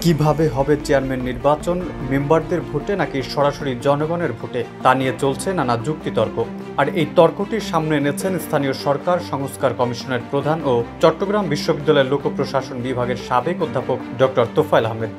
কিভাবে হবে চেয়ারম্যান নির্বাচন, মেম্বারদের ভোটে নাকি সরাসরি জনগণের ভোটে, তা নিয়ে চলছে নানা যুক্তিতর্ক। আর এই তর্কটি সামনে এনেছেন স্থানীয় সরকার সংস্কার কমিশনের প্রধান ও চট্টগ্রাম বিশ্ববিদ্যালয়ের লোক প্রশাসন বিভাগের সাবেক অধ্যাপক ডক্টর তোফায়েল আহমেদ।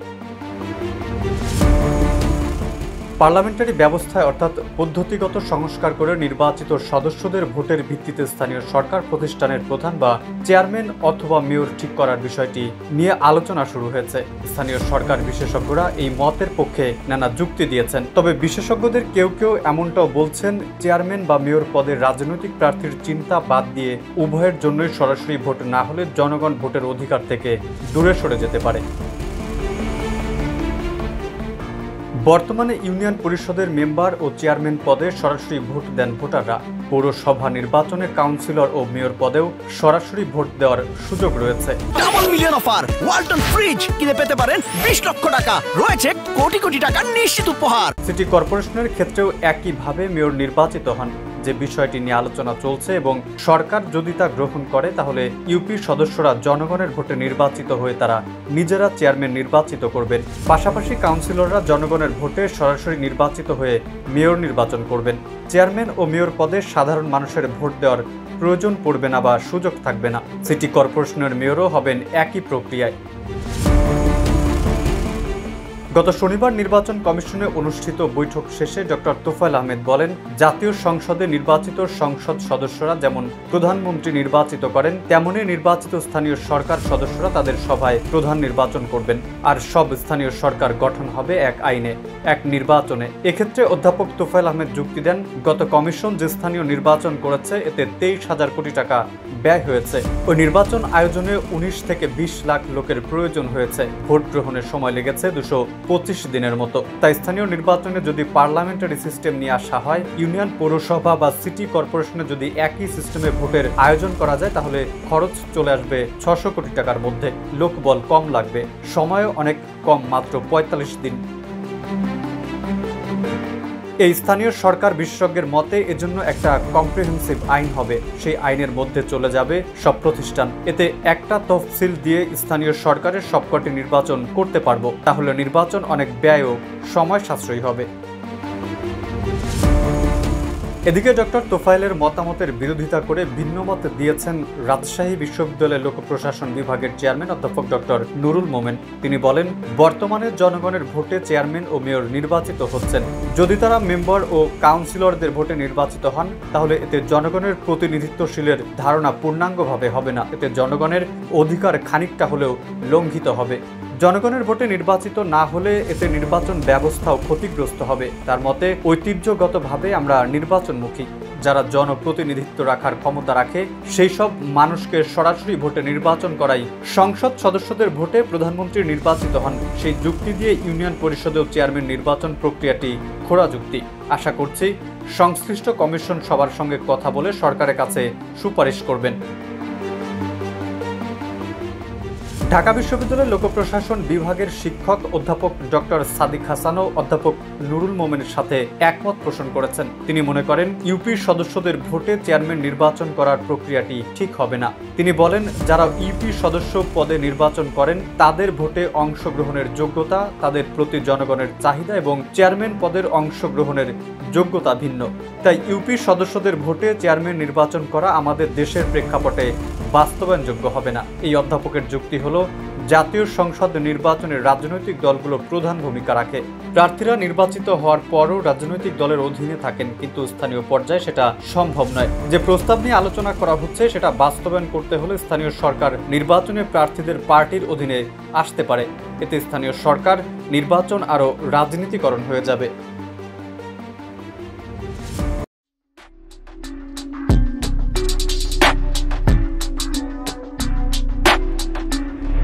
পার্লামেন্টারি ব্যবস্থায় অর্থাৎ পদ্ধতিগত সংস্কার করে নির্বাচিত সদস্যদের ভোটের ভিত্তিতে স্থানীয় সরকার প্রতিষ্ঠানের প্রধান বা চেয়ারম্যান অথবা মেয়র ঠিক করার বিষয়টি নিয়ে আলোচনা শুরু হয়েছে। স্থানীয় সরকার বিশেষজ্ঞরা এই মতের পক্ষে নানা যুক্তি দিয়েছেন। তবে বিশেষজ্ঞদের কেউ কেউ এমনটাও বলছেন, চেয়ারম্যান বা মেয়র পদের রাজনৈতিক প্রার্থীর চিন্তা বাদ দিয়ে উভয়ের জন্যই সরাসরি ভোট না হলে জনগণ ভোটের অধিকার থেকে দূরে সরে যেতে পারে। বর্তমানে ইউনিয়ন পরিষদের মেম্বার ও চেয়ারম্যান পদে সরাসরি ভোট দেন ভোটাররা। পৌরসভা নির্বাচনে কাউন্সিলর ও মেয়র পদেও সরাসরি ভোট দেওয়ার সুযোগ রয়েছে। Double million offer, Walton fridge কিনে পেতে পারেন 20 লক্ষ টাকা, রয়েছে কোটি কোটি টাকার নিশ্চিত উপহার। সিটি কর্পোরেশনের ক্ষেত্রেও একইভাবে মেয়র নির্বাচিত হন, যে বিষয়টি নিয়ে আলোচনা চলছে এবং সরকার যদি তা গ্রহণ করে তাহলে ইউপির সদস্যরা জনগণের ভোটে নির্বাচিত হয়ে তারা নিজেরা চেয়ারম্যান নির্বাচিত করবেন। পাশাপাশি কাউন্সিলররা জনগণের ভোটে সরাসরি নির্বাচিত হয়ে মেয়র নির্বাচন করবেন। চেয়ারম্যান ও মেয়র পদে সাধারণ মানুষের ভোট দেওয়ার প্রয়োজন পড়বে না বা সুযোগ থাকবে না। সিটি কর্পোরেশনের মেয়রও হবেন একই প্রক্রিয়ায়। গত শনিবার নির্বাচন কমিশনে অনুষ্ঠিত বৈঠক শেষে ডক্টর তোফায়েল আহমেদ বলেন, জাতীয় সংসদে নির্বাচিত সংসদ সদস্যরা যেমন প্রধানমন্ত্রী নির্বাচিত করেন, তেমনি নির্বাচিত স্থানীয় সরকার সদস্যরা তাদের সভায় প্রধান নির্বাচন করবেন। আর সব স্থানীয় সরকার গঠন হবে এক আইনে, এক নির্বাচনে। এক্ষেত্রে অধ্যাপক তোফায়েল আহমেদ যুক্তি দেন, গত কমিশন যে স্থানীয় নির্বাচন করেছে এতে 23,000 কোটি টাকা ব্যয় হয়েছে। ওই নির্বাচন আয়োজনে 19 থেকে 20 লাখ লোকের প্রয়োজন হয়েছে। ভোট গ্রহণের সময় লেগেছে 225 দিনের মতো। তাই স্থানীয় নির্বাচনে যদি পার্লামেন্টারি সিস্টেম নিয়ে আসা হয়, ইউনিয়ন পৌরসভা বা সিটি কর্পোরেশনে যদি একই সিস্টেমে ভোটের আয়োজন করা যায় তাহলে খরচ চলে আসবে 600 কোটি টাকার মধ্যে। লোকবল কম লাগবে, সময়ও অনেক কম, মাত্র 45 দিন। এই স্থানীয় সরকার বিশেষজ্ঞের মতে এজন্য একটা কম্প্রিহেন্সিভ আইন হবে। সেই আইনের মধ্যে চলে যাবে সব প্রতিষ্ঠান। এতে একটা তফসিল দিয়ে স্থানীয় সরকারের সবকটি নির্বাচন করতে পারবো। তাহলে নির্বাচন অনেক ব্যয় ও সময় সাশ্রয়ী হবে। এদিকে ডক্টর তোফায়েলের মতামতের বিরোধিতা করে ভিন্ন মত দিয়েছেন রাজশাহী বিশ্ববিদ্যালয়ের লোক প্রশাসন বিভাগের চেয়ারম্যান অধ্যাপক ডক্টর নুরুল মোমেন। তিনি বলেন, বর্তমানে জনগণের ভোটে চেয়ারম্যান ও মেয়র নির্বাচিত হচ্ছেন। যদি তারা মেম্বার ও কাউন্সিলরদের ভোটে নির্বাচিত হন তাহলে এতে জনগণের প্রতিনিধিত্বশীলের ধারণা পূর্ণাঙ্গভাবে হবে না। এতে জনগণের অধিকার খানিকটা হলেও লঙ্ঘিত হবে। জনগণের ভোটে নির্বাচিত না হলে এতে নির্বাচন ব্যবস্থাও ক্ষতিগ্রস্ত হবে। তার মতে, ঐতিহ্যগতভাবে আমরা নির্বাচনমুখী। যারা জনপ্রতিনিধিত্ব রাখার ক্ষমতা রাখে সেই সব মানুষকে সরাসরি ভোটে নির্বাচন করাই সংসদ সদস্যদের ভোটে প্রধানমন্ত্রী নির্বাচিত হন। সেই যুক্তি দিয়ে ইউনিয়ন পরিষদেও চেয়ারম্যান নির্বাচন প্রক্রিয়াটি খোঁড়া যুক্তি। আশা করছি সংশ্লিষ্ট কমিশন সবার সঙ্গে কথা বলে সরকারের কাছে সুপারিশ করবেন। ঢাকা বিশ্ববিদ্যালয়ের লোক প্রশাসন বিভাগের শিক্ষক অধ্যাপক ডক্টর সাদিক হাসানও অধ্যাপক নুরুল মোমেনের সাথে একমত পোষণ করেছেন। তিনি মনে করেন, ইউপির সদস্যদের ভোটে চেয়ারম্যান নির্বাচন করার প্রক্রিয়াটি ঠিক হবে না। তিনি বলেন, যারা ইউপি সদস্য পদে নির্বাচন করেন তাদের ভোটে অংশগ্রহণের যোগ্যতা, তাদের প্রতি জনগণের চাহিদা এবং চেয়ারম্যান পদের অংশগ্রহণের যোগ্যতা ভিন্ন। তাই ইউপি সদস্যদের ভোটে চেয়ারম্যান নির্বাচন করা আমাদের দেশের প্রেক্ষাপটে বাস্তবায়নযোগ্য হবে না। এই অধ্যাপকের যুক্তি হলো, জাতীয় সংসদ নির্বাচনে রাজনৈতিক দলগুলো প্রধান ভূমিকা রাখে। প্রার্থীরা নির্বাচিত হওয়ার পরও রাজনৈতিক দলের অধীনে থাকেন, কিন্তু স্থানীয় পর্যায়ে সেটা সম্ভব নয়। যে প্রস্তাব নিয়ে আলোচনা করা হচ্ছে সেটা বাস্তবায়ন করতে হলে স্থানীয় সরকার নির্বাচনে প্রার্থীদের পার্টির অধীনে আসতে পারে। এতে স্থানীয় সরকার নির্বাচন আরও রাজনীতিকরণ হয়ে যাবে।